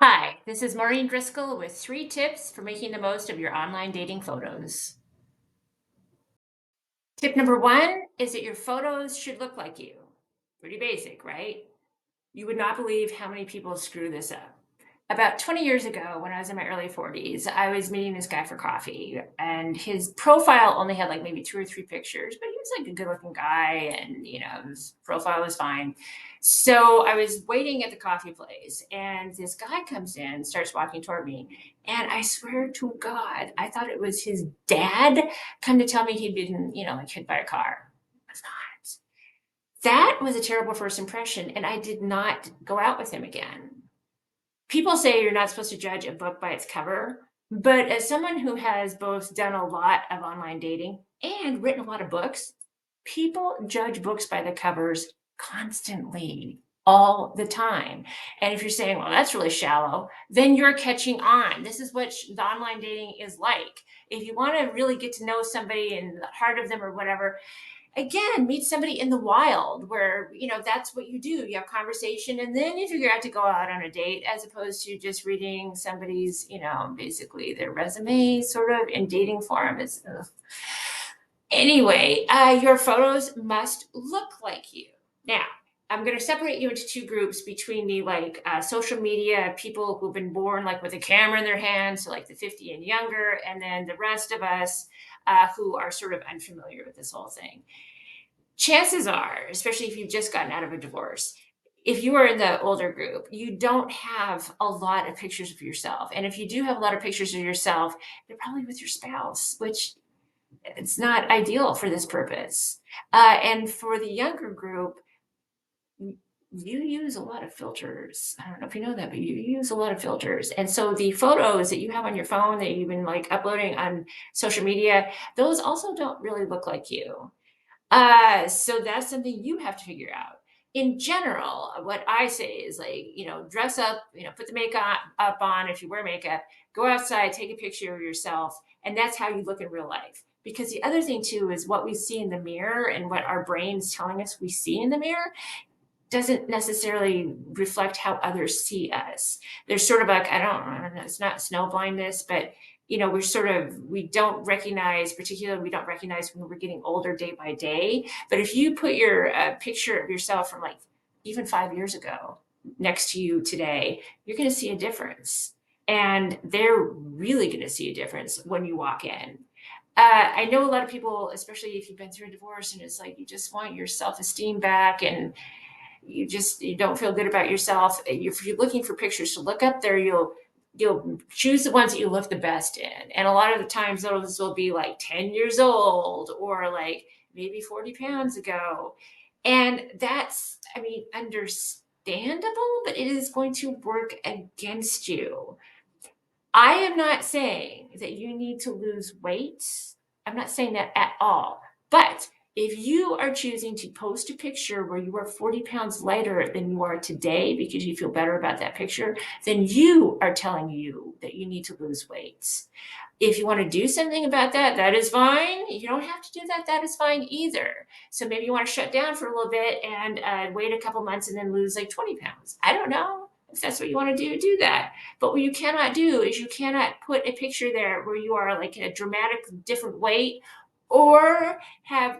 Hi, this is Maureen Driscoll with 3 tips for making the most of your online dating photos. Tip number 1 is that your photos should look like you. Pretty basic, right? You would not believe how many people screw this up. About 20 years ago, when I was in my early 40s, I was meeting this guy for coffee, and his profile only had like maybe 2 or 3 pictures, but he was like a good looking guy, and his profile was fine. So I was waiting at the coffee place, and this guy comes in, starts walking toward me, and I swear to God, I thought it was his dad come to tell me he'd been, like hit by a car. It was not. That was a terrible first impression, and I did not go out with him again. People say you're not supposed to judge a book by its cover, but as someone who has both done a lot of online dating and written a lot of books, people judge books by the covers constantly, all the time. And if you're saying, well, that's really shallow, then you're catching on. This is what the online dating is like. If you want to really get to know somebody and the heart of them or whatever, again, meet somebody in the wild where that's what you do. You have conversation and then you figure out to go out on a date, as opposed to just reading somebody's basically their resume sort of in dating form. It's Anyway, your photos must look like you. Now, I'm going to separate you into 2 groups between the social media people who've been born like with a camera in their hand, so like the 50 and younger, and then the rest of us who are sort of unfamiliar with this whole thing. Chances are, especially if you've just gotten out of a divorce, if you are in the older group, you don't have a lot of pictures of yourself. And if you do have a lot of pictures of yourself, they're probably with your spouse, which it's not ideal for this purpose. And for the younger group, you use a lot of filters. I don't know if you know that, but you use a lot of filters. And so the photos that you have on your phone that you've been like uploading on social media, those also don't really look like you. So that's something you have to figure out. In general, what I say is like, dress up, put the makeup up on if you wear makeup, go outside, take a picture of yourself, and that's how you look in real life. Because the other thing too is what we see in the mirror and what our brain's telling us we see in the mirror doesn't necessarily reflect how others see us. There's sort of like, I don't know, it's not snow blindness, but we don't recognize, particularly we don't recognize when we're getting older day by day. But if you put your picture of yourself from like even 5 years ago next to you today, you're going to see a difference. And they're really going to see a difference when you walk in. I know a lot of people, especially if you've been through a divorce and it's like you just want your self-esteem back, and you don't feel good about yourself. If you're looking for pictures to look up there, you'll choose the ones that you look the best in. And a lot of the times those will be like 10 years old or like maybe 40 pounds ago. And that's, I mean, understandable, but it is going to work against you. I am not saying that you need to lose weight. I'm not saying that at all. But if you are choosing to post a picture where you are 40 pounds lighter than you are today because you feel better about that picture, then you are telling you that you need to lose weight. If you want to do something about that, that is fine. You don't have to do that. That is fine either. So maybe you want to shut down for a little bit and wait a couple months and then lose like 20 pounds. I don't know. If that's what you want to do that. But what you cannot do is you cannot put a picture there where you are like in a dramatic different weight, or have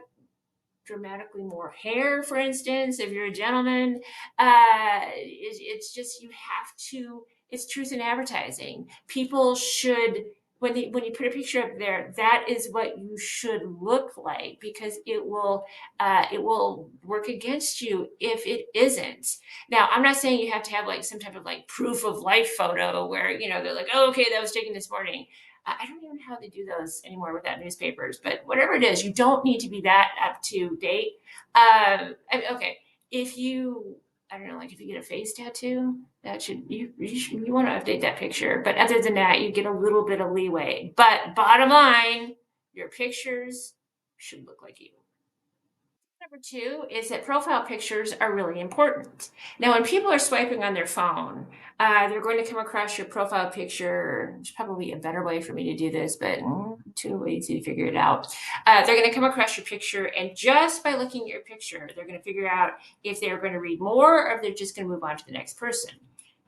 dramatically more hair, for instance, if you're a gentleman. It's just, you have to, it's truth in advertising. People should, when you put a picture up there, that is what you should look like, because it will work against you if it isn't. Now, I'm not saying you have to have like some type of like proof of life photo where they're like, oh, okay, that was taken this morning. I don't even know how they do those anymore without newspapers, but whatever it is, you don't need to be that up to date. Okay, if you, I don't know, like if you get a face tattoo, that should, you want to update that picture. But other than that, you get a little bit of leeway. But bottom line, your pictures should look like you. Number 2 is that profile pictures are really important. Now, when people are swiping on their phone, they're going to come across your profile picture. There's probably a better way for me to do this, but too lazy to figure it out. They're going to come across your picture, and just by looking at your picture, they're going to figure out if they're going to read more or if they're just going to move on to the next person.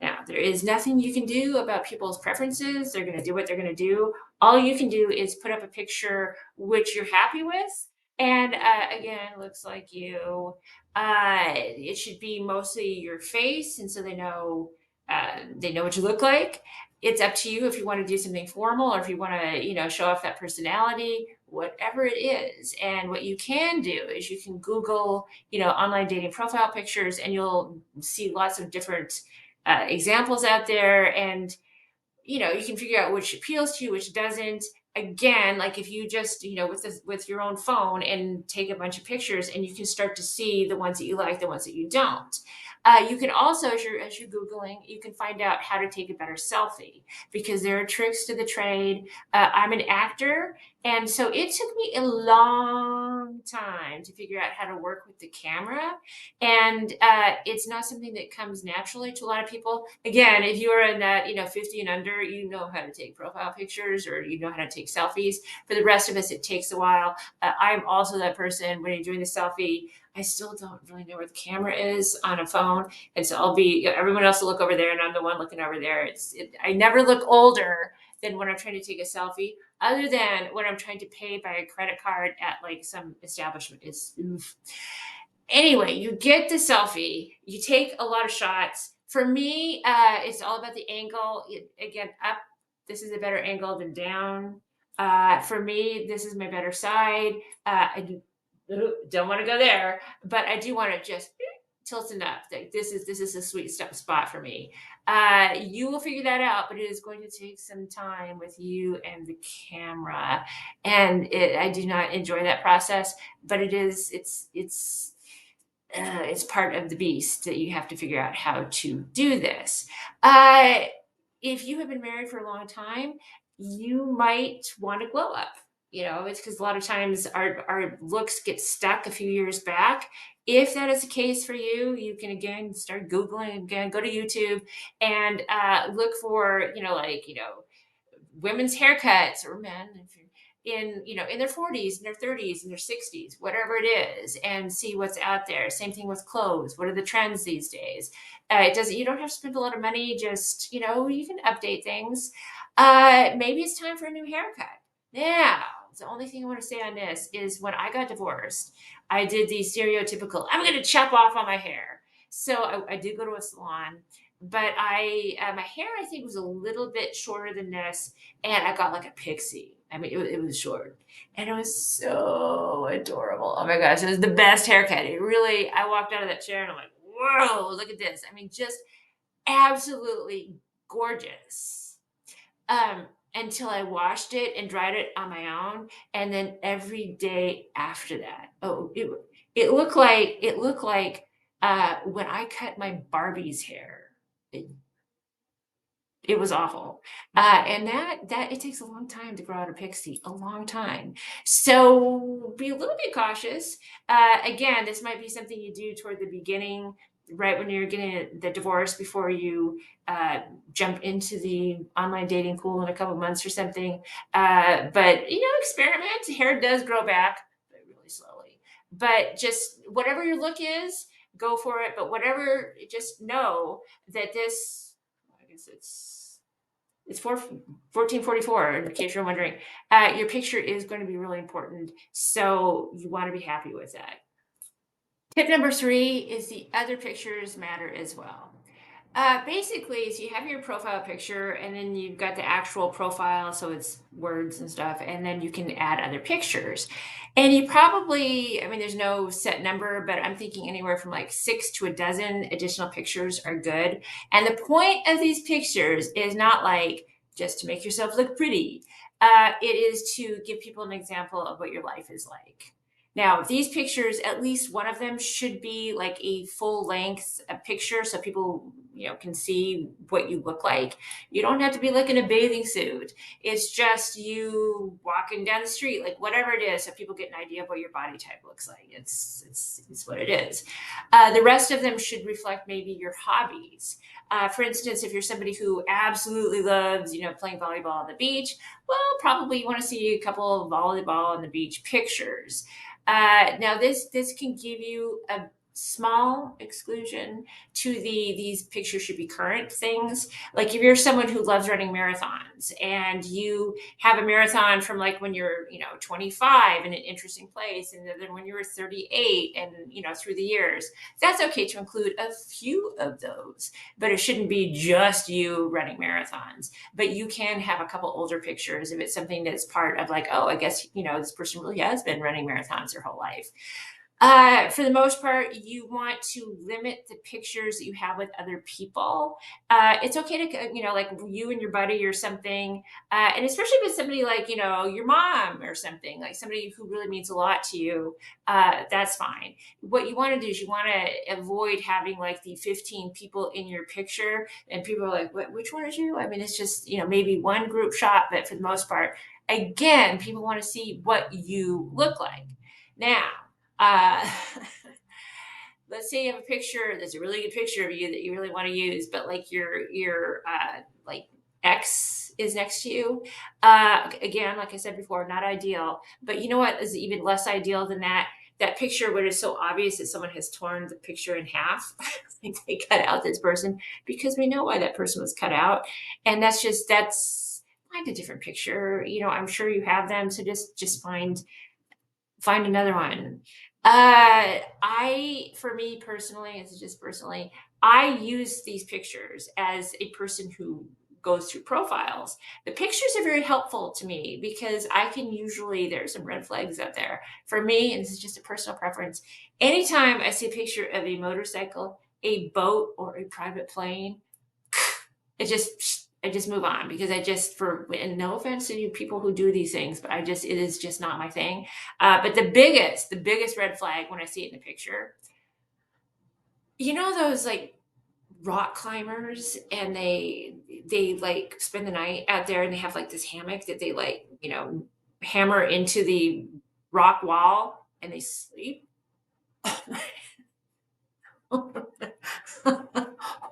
Now, there is nothing you can do about people's preferences. They're going to do what they're going to do. All you can do is put up a picture which you're happy with. And again, looks like you. It should be mostly your face, and so they know what you look like. It's up to you if you want to do something formal or if you want to, show off that personality, whatever it is. And what you can do is you can Google, online dating profile pictures, and you'll see lots of different examples out there, and you can figure out which appeals to you, which doesn't. Again, like if you just with your own phone and take a bunch of pictures, and you can start to see the ones that you like, the ones that you don't. You can also, as you're googling, you can find out how to take a better selfie, because there are tricks to the trade. I'm an actor, and so it took me a long time to figure out how to work with the camera, and it's not something that comes naturally to a lot of people. Again, if you are in that 50 and under, you know how to take profile pictures, or you know how to take selfies. For the rest of us, it takes a while. I'm also that person. When you're doing the selfie, I still don't really know where the camera is on a phone, and so I'll be everyone else will look over there, and I'm the one looking over there. I never look older than when I'm trying to take a selfie, other than when I'm trying to pay by a credit card at like some establishment. It's oof. Anyway, you get the selfie, you take a lot of shots. For me, it's all about the angle. Again, up, this is a better angle than down. For me, this is my better side. I don't want to go there, but I do want to just tilt it up. Like this is a sweet spot for me. You will figure that out, but it is going to take some time with you and the camera, and I do not enjoy that process. But it's part of the beast that you have to figure out how to do this. Uh, if you have been married for a long time, you might want to glow up. It's because a lot of times our looks get stuck a few years back. If that is the case for you, you can again start Googling again, go to YouTube and look for, women's haircuts, or men if you're in their 40s and their 30s and their 60s, whatever it is, and see what's out there. Same thing with clothes. What are the trends these days? It doesn't You don't have to spend a lot of money. Just you can update things. Maybe it's time for a new haircut. Now, the only thing I want to say on this is, when I got divorced, I did the stereotypical, I'm going to chop off all my hair. So I did go to a salon, but my hair, I think, was a little bit shorter than this, and I got like a pixie. I mean, it was short, and it was so adorable. Oh my gosh, it was the best haircut. It really, I walked out of that chair and I'm like, whoa, look at this. I mean, just absolutely gorgeous. Um, until I washed it and dried it on my own, and then every day after that, it looked like when I cut my Barbie's hair. It it was awful. And that it takes a long time to grow out a pixie, a long time. So be a little bit cautious. Again, this might be something you do toward the beginning, right when you're getting the divorce, before you uh, jump into the online dating pool in a couple months or something. But experiment. Hair does grow back, but really slowly. But just whatever your look is, go for it. But whatever, just know that this, I guess it's 1444, in case you're wondering. Your picture is going to be really important, so you want to be happy with that. Tip number 3 is the other pictures matter as well. Basically, so you have your profile picture, and then you've got the actual profile, so it's words and stuff, and then you can add other pictures. And you probably, I mean, there's no set number, but I'm thinking anywhere from like 6 to a dozen additional pictures are good. And the point of these pictures is not like just to make yourself look pretty. It is to give people an example of what your life is like. Now, these pictures, at least one of them should be like a full length picture, so people, can see what you look like. You don't have to be like in a bathing suit. It's just you walking down the street, like whatever it is, so people get an idea of what your body type looks like. It's what it is. The rest of them should reflect maybe your hobbies. For instance, if you're somebody who absolutely loves, playing volleyball on the beach, well, probably you want to see a couple of volleyball on the beach pictures. Now, this can give you small exclusion to these pictures should be current things. Like if you're someone who loves running marathons and you have a marathon from like when you're 25 in an interesting place, and then when you were 38 and through the years, that's okay to include a few of those, but it shouldn't be just you running marathons. But you can have a couple older pictures if it's something that's part of like, oh, I guess this person really has been running marathons their whole life. For the most part, you want to limit the pictures that you have with other people. It's okay to, like you and your buddy or something. And especially with somebody like, your mom or something, like somebody who really means a lot to you, that's fine. What you want to do is you want to avoid having like the 15 people in your picture and people are like, which one is you? I mean, it's just, maybe one group shot, but for the most part, again, people want to see what you look like. Now, uh, let's say you have a picture that's a really good picture of you that you really want to use, but like your like ex is next to you. Again, like I said before, not ideal. But you know what is even less ideal than that? That picture where it's so obvious that someone has torn the picture in half. Like they cut out this person because we know why that person was cut out, and that's find a different picture. I'm sure you have them, so just find another one. For me personally, it's just personally, I use these pictures as a person who goes through profiles. The pictures are very helpful to me because I can usually, there's some red flags out there. For me, and this is just a personal preference, anytime I see a picture of a motorcycle, a boat, or a private plane, I just move on because and no offense to you people who do these things, but it is just not my thing. But the biggest red flag when I see it in a picture, those like rock climbers, and they like spend the night out there and they have like this hammock that they like, hammer into the rock wall and they sleep.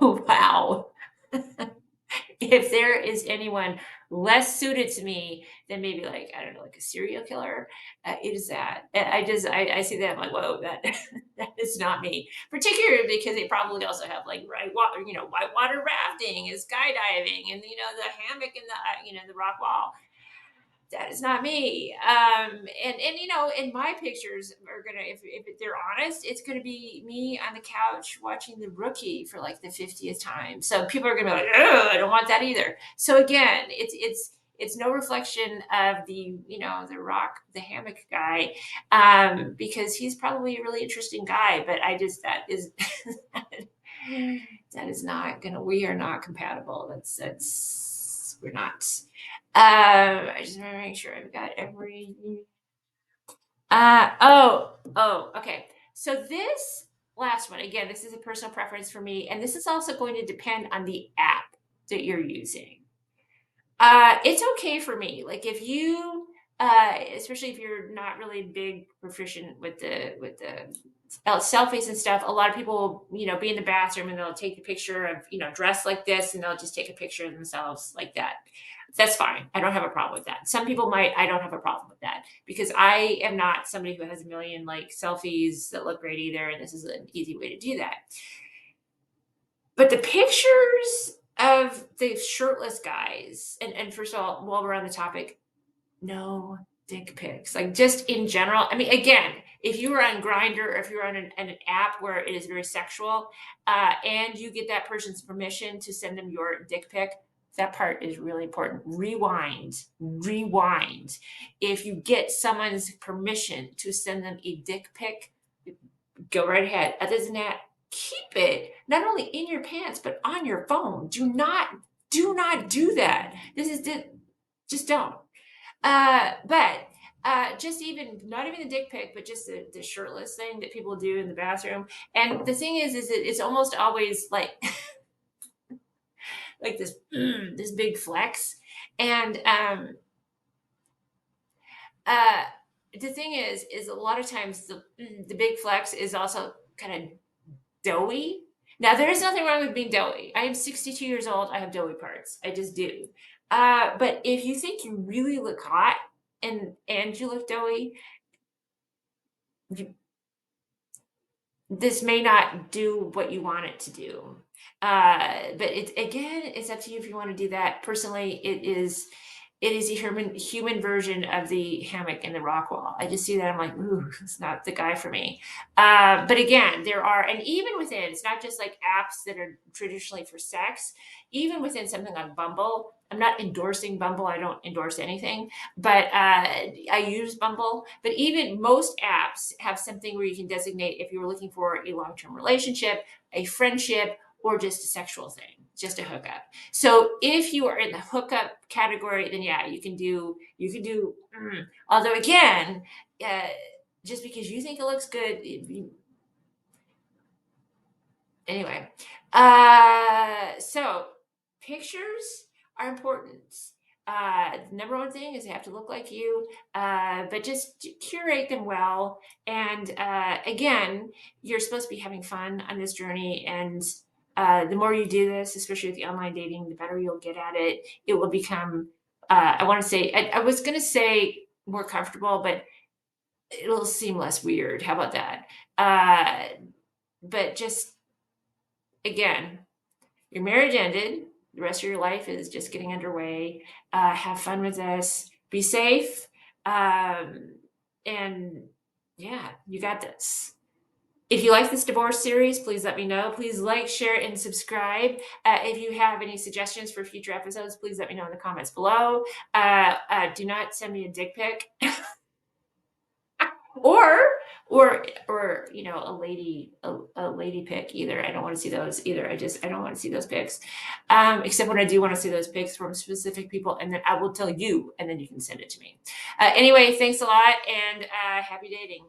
Wow. If there is anyone less suited to me than maybe like, I don't know, like a serial killer, it is that. I see that, I'm like, whoa, that that is not me. Particularly because they probably also have like whitewater rafting and skydiving and the hammock and the rock wall. That is not me. And my pictures are gonna, if they're honest, it's gonna be me on the couch watching The Rookie for like the 50th time. So people are gonna be like, oh, I don't want that either. So again, it's no reflection of the hammock guy, because he's probably a really interesting guy, but I just that is that is not gonna. We are not compatible. That's we're not. I just want to make sure I've got every. Okay. So this last one, again, this is a personal preference for me, and this is also going to depend on the app that you're using. It's okay for me. Like if you, especially if you're not really big proficient with the selfies and stuff. A lot of people, be in the bathroom and they'll take the picture of, dressed like this, and they'll just take a picture of themselves like that. That's fine. I don't have a problem with that. Some people might. I don't have a problem with that because I am not somebody who has a million like selfies that look great either, and this is an easy way to do that. But the pictures of the shirtless guys, and first of all, while we're on the topic, no dick pics. Like just in general. I mean, again, if you were on Grinder or if you're on an app where it is very sexual, and you get that person's permission to send them your dick pic, that part is really important. Rewind. If you get someone's permission to send them a dick pic, go right ahead. Other than that, keep it not only in your pants but on your phone. Do not do that. Just don't. But just even not even the dick pic, but just the shirtless thing that people do in the bathroom. And the thing is that it's almost always like like this big flex. And uh, the thing is a lot of times the big flex is also kind of doughy. Now there is nothing wrong with being doughy. I am 62 years old. I have doughy parts. I just do. But if you think you really look hot and you look doughy, you this may not do what you want it to do. But it's up to you if you want to do that. Personally, it is a human version of the hammock and the rock wall. I just see that, I'm like, ooh, it's not the guy for me. But again, there are, and even within, it's not just like apps that are traditionally for sex. Even within something like Bumble, I'm not endorsing Bumble. I don't endorse anything, but I use Bumble. But even most apps have something where you can designate if you're looking for a long-term relationship, a friendship, or just a sexual thing, just a hookup. So if you are in the hookup category, then yeah, you can do. Although again, uh, just because you think it looks good, anyway. So pictures are important. The number one thing is they have to look like you, but just curate them well. And again, you're supposed to be having fun on this journey, and the more you do this, especially with the online dating, the better you'll get at it. It will become, I want to say, I was going to say more comfortable, but it'll seem less weird. How about that? But just again, your marriage ended. The rest of your life is just getting underway. Have fun with this. Be safe. Um, and yeah, you got this. If you like this divorce series, please let me know. Please like, share, and subscribe. If you have any suggestions for future episodes, please let me know in the comments below. Do not send me a dick pic. or or a lady pic either. I don't want to see those either. I don't want to see those pics, except when I do want to see those pics from specific people, and then I will tell you, and then you can send it to me. Anyway, thanks a lot, and happy dating.